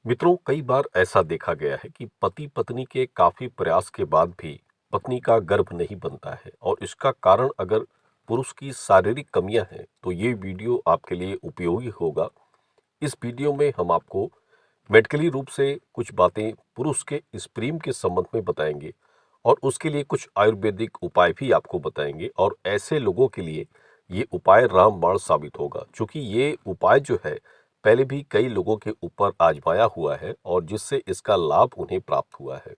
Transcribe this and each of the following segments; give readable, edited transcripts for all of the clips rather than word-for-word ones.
मित्रों, कई बार ऐसा देखा गया है कि पति पत्नी के काफी प्रयास के बाद भी पत्नी का गर्भ नहीं बनता है और इसका कारण अगर पुरुष की शारीरिक कमियां हैं तो ये वीडियो आपके लिए उपयोगी होगा। इस वीडियो में हम आपको मेडिकली रूप से कुछ बातें पुरुष के स्पर्म के संबंध में बताएंगे और उसके लिए कुछ आयुर्वेदिक उपाय भी आपको बताएंगे और ऐसे लोगों के लिए ये उपाय रामबाण साबित होगा, क्योंकि ये उपाय जो है पहले भी कई लोगों के ऊपर आजमाया हुआ है और जिससे इसका लाभ उन्हें प्राप्त हुआ है।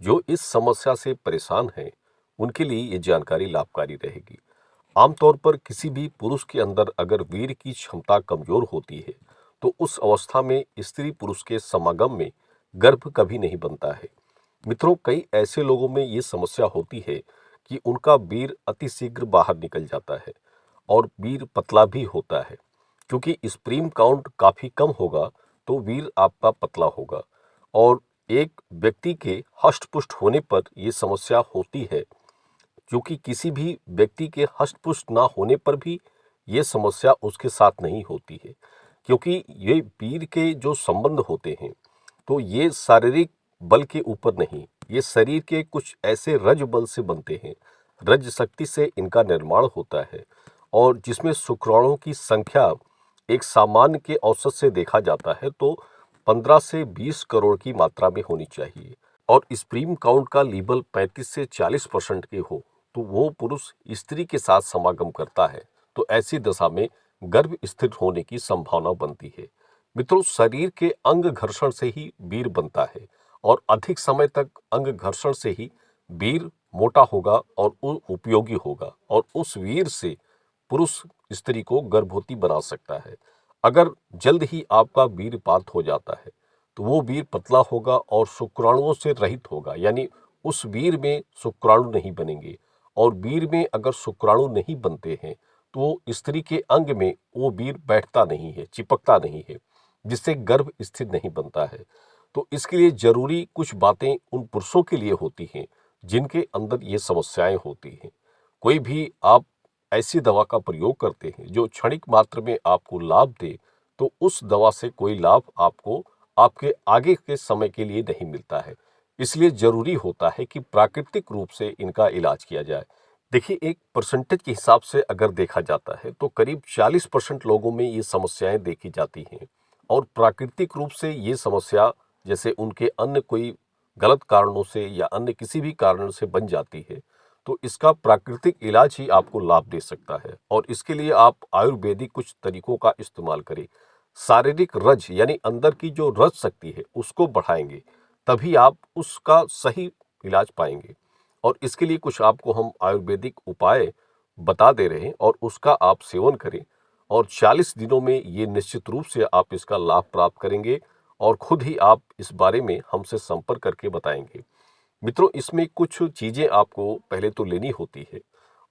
जो इस समस्या से परेशान हैं उनके लिए ये जानकारी लाभकारी रहेगी। आमतौर पर किसी भी पुरुष के अंदर अगर वीर्य की क्षमता कमजोर होती है तो उस अवस्था में स्त्री पुरुष के समागम में गर्भ कभी नहीं बनता है। मित्रों, कई ऐसे लोगों में ये समस्या होती है कि उनका वीर्य अतिशीघ्र बाहर निकल जाता है और वीर्य पतला भी होता है। क्योंकि स्पर्म काउंट काफी कम होगा तो वीर्य आपका पतला होगा और एक व्यक्ति के हष्ट पुष्ट होने पर यह समस्या होती है, क्योंकि किसी भी व्यक्ति के हष्ट पुष्ट ना होने पर भी ये समस्या उसके साथ नहीं होती है। क्योंकि ये वीर्य के जो संबंध होते हैं तो ये शारीरिक बल के ऊपर नहीं, ये शरीर के कुछ ऐसे रज बल से बनते हैं। रज शक्ति से इनका निर्माण होता है और जिसमें शुक्राणुओं की संख्या एक सामान्य के औसत से देखा जाता है तो 15 से 20 करोड़ की मात्रा में होनी चाहिए और स्पर्म काउंट का लेवल 35 से 40% के हो तो वो पुरुष स्त्री के साथ समागम करता है, तो ऐसी दशा में गर्भ स्थिर होने की संभावना बनती है। मित्रों, शरीर के अंग घर्षण से ही वीर्य बनता है और अधिक समय तक अंग घर्षण से ही वीर्य मोटा होगा और उपयोगी होगा और उस वीर्य से पुरुष स्त्री को गर्भवती बना सकता है। अगर जल्द ही आपका वीर्यपात हो जाता है तो वो वीर्य पतला होगा और शुक्राणुओं से रहित होगा, यानी उस वीर्य में शुक्राणु नहीं बनेंगे और वीर्य में अगर शुक्राणु नहीं बनते हैं तो वो स्त्री के अंग में वो वीर्य बैठता नहीं है, चिपकता नहीं है, जिससे गर्भ स्थिर नहीं बनता है। तो इसके लिए जरूरी कुछ बातें उन पुरुषों के लिए होती हैं जिनके अंदर ये समस्याएं होती हैं। कोई भी आप ऐसी दवा का प्रयोग करते हैं जो क्षणिक मात्र में आपको लाभ दे तो उस दवा से कोई लाभ आपको आपके आगे के समय के लिए नहीं मिलता है। इसलिए जरूरी होता है कि प्राकृतिक रूप से इनका इलाज किया जाए। देखिए, एक परसेंटेज के हिसाब से अगर देखा जाता है तो करीब 40% लोगों में ये समस्याएं देखी जाती हैं और प्राकृतिक रूप से ये समस्या जैसे उनके अन्य कोई गलत कारणों से या अन्य किसी भी कारण से बन जाती है तो इसका प्राकृतिक इलाज ही आपको लाभ दे सकता है और इसके लिए आप आयुर्वेदिक कुछ तरीकों का इस्तेमाल करें। शारीरिक रज यानी अंदर की जो रज शक्ति है उसको बढ़ाएंगे, तभी आप उसका सही इलाज पाएंगे। और इसके लिए कुछ आपको हम आयुर्वेदिक उपाय बता दे रहे हैं और उसका आप सेवन करें और 40 दिनों में ये निश्चित रूप से आप इसका लाभ प्राप्त करेंगे और खुद ही आप इस बारे में हमसे संपर्क करके बताएंगे। मित्रों, इसमें कुछ चीजें आपको पहले तो लेनी होती है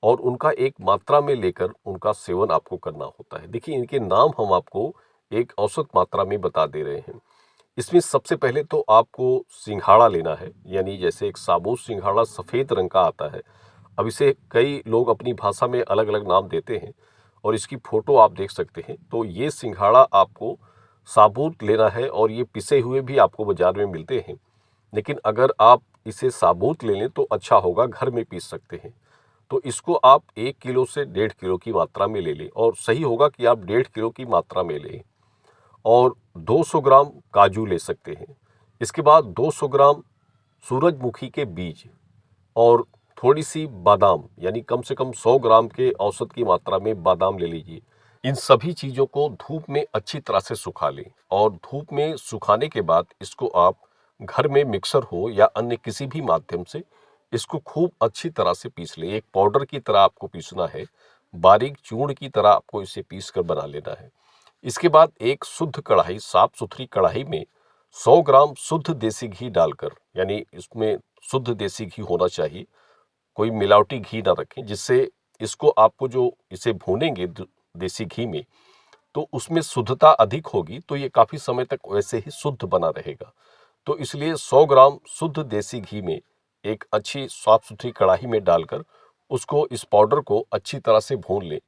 और उनका एक मात्रा में लेकर उनका सेवन आपको करना होता है। देखिए, इनके नाम हम आपको एक औसत मात्रा में बता दे रहे हैं। इसमें सबसे पहले तो आपको सिंघाड़ा लेना है, यानी जैसे एक साबुत सिंघाड़ा सफेद रंग का आता है। अब इसे कई लोग अपनी भाषा में अलग अलग नाम देते हैं और इसकी फोटो आप देख सकते हैं। तो ये सिंघाड़ा आपको साबुत लेना है और ये पिसे हुए भी आपको बाजार में मिलते हैं, लेकिन अगर आप इसे साबुत ले लें तो अच्छा होगा, घर में पीस सकते हैं। तो इसको आप 1 किलो से 1.5 किलो की मात्रा में ले लें और सही होगा कि आप 1.5 किलो की मात्रा में लें और 200 ग्राम काजू ले सकते हैं। इसके बाद 200 ग्राम सूरजमुखी के बीज और थोड़ी सी बादाम, यानी कम से कम 100 ग्राम के औसत की मात्रा में बादाम ले लीजिए। इन सभी चीज़ों को धूप में अच्छी तरह से सुखा लें और धूप में सुखाने के बाद इसको आप घर में मिक्सर हो या अन्य किसी भी माध्यम से इसको खूब अच्छी तरह से पीस लें। एक पाउडर की तरह आपको पीसना है, बारीक चूर्ण की तरह आपको इसे पीस कर बना लेना है। इसके बाद एक शुद्ध कढ़ाई, साफ सुथरी कढ़ाई में 100 ग्राम शुद्ध देसी घी डालकर, यानी इसमें शुद्ध देसी घी होना चाहिए, कोई मिलावटी घी ना रखें, जिससे इसको आपको जो इसे भूनेंगे देसी घी में तो उसमें शुद्धता अधिक होगी, तो ये काफी समय तक वैसे ही शुद्ध बना रहेगा। तो इसलिए 100 ग्राम शुद्ध देसी घी में एक अच्छी साफ सुथरी कढ़ाई में डालकर उसको, इस पाउडर को अच्छी तरह से भून लें।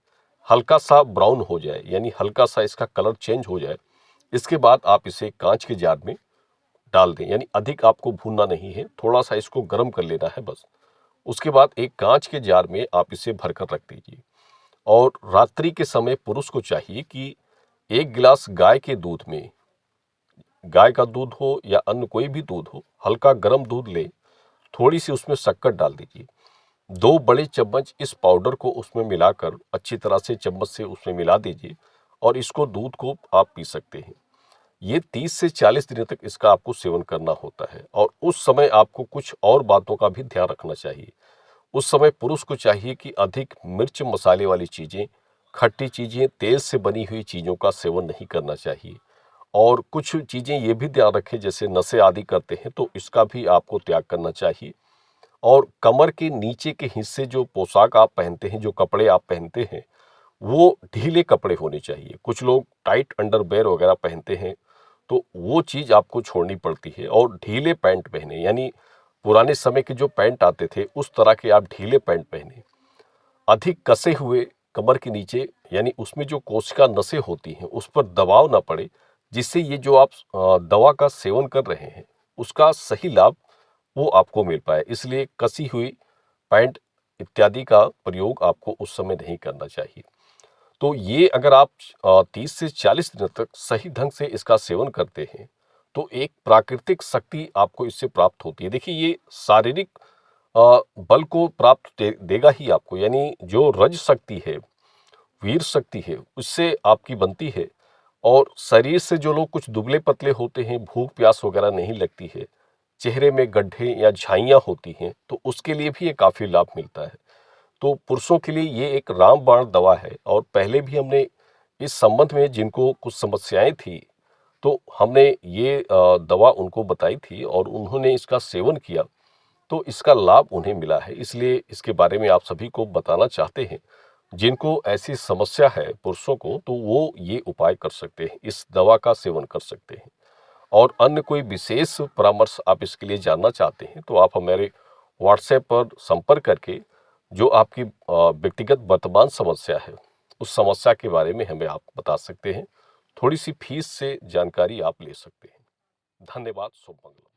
हल्का सा ब्राउन हो जाए, यानी हल्का सा इसका कलर चेंज हो जाए, इसके बाद आप इसे कांच के जार में डाल दें, यानी अधिक आपको भूनना नहीं है, थोड़ा सा इसको गर्म कर लेना है बस। उसके बाद एक कांच के जार में आप इसे भरकर रख दीजिए। और रात्रि के समय पुरुष को चाहिए कि 1 गिलास गाय के दूध में, गाय का दूध हो या अन्य कोई भी दूध हो, हल्का गर्म दूध ले, थोड़ी सी उसमें शक्कर डाल दीजिए। 2 बड़े चम्मच इस पाउडर को उसमें मिलाकर अच्छी तरह से चम्मच से उसमें मिला दीजिए और इसको दूध को आप पी सकते हैं। ये 30 से 40 दिनों तक इसका आपको सेवन करना होता है। और उस समय आपको कुछ और बातों का भी ध्यान रखना चाहिए। उस समय पुरुष को चाहिए कि अधिक मिर्च मसाले वाली चीज़ें, खट्टी चीज़ें, तेल से बनी हुई चीज़ों का सेवन नहीं करना चाहिए। और कुछ चीज़ें ये भी ध्यान रखें, जैसे नशे आदि करते हैं तो इसका भी आपको त्याग करना चाहिए। और कमर के नीचे के हिस्से जो पोशाक आप पहनते हैं, जो कपड़े आप पहनते हैं, वो ढीले कपड़े होने चाहिए। कुछ लोग टाइट अंडरवेयर वगैरह पहनते हैं, तो वो चीज़ आपको छोड़नी पड़ती है। और ढीले पैंट पहने, यानी पुराने समय के जो पैंट आते थे उस तरह के आप ढीले पैंट पहने। अधिक कसे हुए कमर के नीचे, यानी उसमें जो कोशिका नसें होती हैं उस पर दबाव ना पड़े, जिससे ये जो आप दवा का सेवन कर रहे हैं उसका सही लाभ वो आपको मिल पाए। इसलिए कसी हुई पैंट इत्यादि का प्रयोग आपको उस समय नहीं करना चाहिए। तो ये अगर आप 30 से 40 दिनों तक सही ढंग से इसका सेवन करते हैं तो एक प्राकृतिक शक्ति आपको इससे प्राप्त होती है। देखिए, ये शारीरिक बल को प्राप्त देगा ही आपको, यानी जो रज शक्ति है, वीर शक्ति है, उससे आपकी बनती है। और शरीर से जो लोग कुछ दुबले पतले होते हैं, भूख प्यास वगैरह नहीं लगती है, चेहरे में गड्ढे या झाइयाँ होती हैं, तो उसके लिए भी ये काफ़ी लाभ मिलता है। तो पुरुषों के लिए ये एक रामबाण दवा है। और पहले भी हमने इस संबंध में जिनको कुछ समस्याएं थी तो हमने ये दवा उनको बताई थी और उन्होंने इसका सेवन किया, तो इसका लाभ उन्हें मिला है। इसलिए इसके बारे में आप सभी को बताना चाहते हैं। जिनको ऐसी समस्या है पुरुषों को, तो वो ये उपाय कर सकते हैं, इस दवा का सेवन कर सकते हैं। और अन्य कोई विशेष परामर्श आप इसके लिए जानना चाहते हैं तो आप हमारे व्हाट्सएप पर संपर्क करके जो आपकी व्यक्तिगत वर्तमान समस्या है उस समस्या के बारे में हमें आप बता सकते हैं। थोड़ी सी फीस से जानकारी आप ले सकते हैं। धन्यवाद। शुभ मंगल।